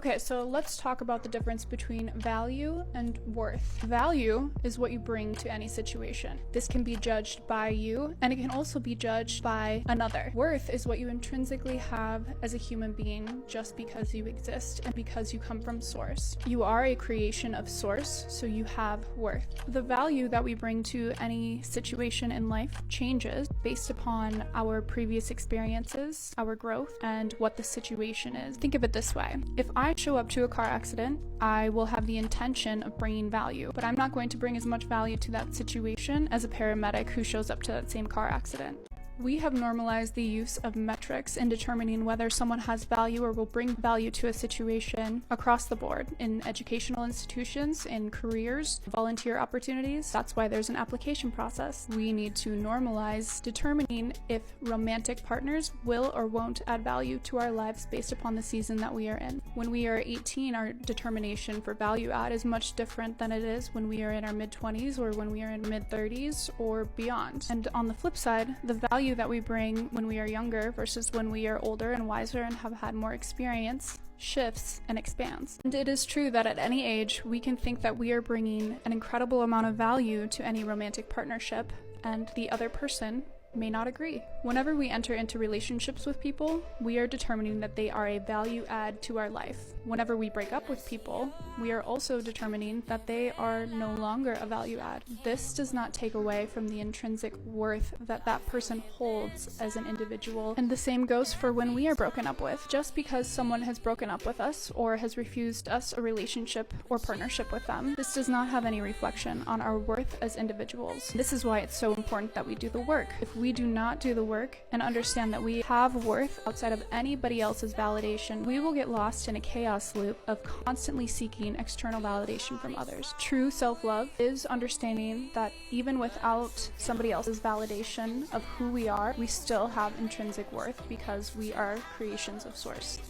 Okay, so let's talk about the difference between value and worth. Value is what you bring to any situation. This can be judged by you, and it can also be judged by another. Worth is what you intrinsically have as a human being just because you exist and because you come from source. You are a creation of source, so you have worth. The value that we bring to any situation in life changes based upon our previous experiences, our growth, and what the situation is. Think of it this way. If I show up to a car accident, I will have the intention of bringing value, but I'm not going to bring as much value to that situation as a paramedic who shows up to that same car accident. We have normalized the use of metrics in determining whether someone has value or will bring value to a situation across the board in educational institutions, in careers, volunteer opportunities. That's why there's an application process. We need to normalize determining if romantic partners will or won't add value to our lives based upon the season that we are in. When we are 18, our determination for value add is much different than it is when we are in our mid-20s or when we are in mid-30s or beyond. And on the flip side, the value that we bring when we are younger versus when we are older and wiser and have had more experience shifts and expands. And it is true that at any age, we can think that we are bringing an incredible amount of value to any romantic partnership, and the other person may not agree. Whenever we enter into relationships with people, we are determining that they are a value add to our life. Whenever we break up with people, we are also determining that they are no longer a value add. This does not take away from the intrinsic worth that that person holds as an individual. And the same goes for when we are broken up with. Just because someone has broken up with us or has refused us a relationship or partnership with them, this does not have any reflection on our worth as individuals. This is why it's so important that we do the work. If we do not do the work and understand that we have worth outside of anybody else's validation, we will get lost in a chaos loop of constantly seeking external validation from others. True self-love is understanding that even without somebody else's validation of who we are, we still have intrinsic worth because we are creations of source.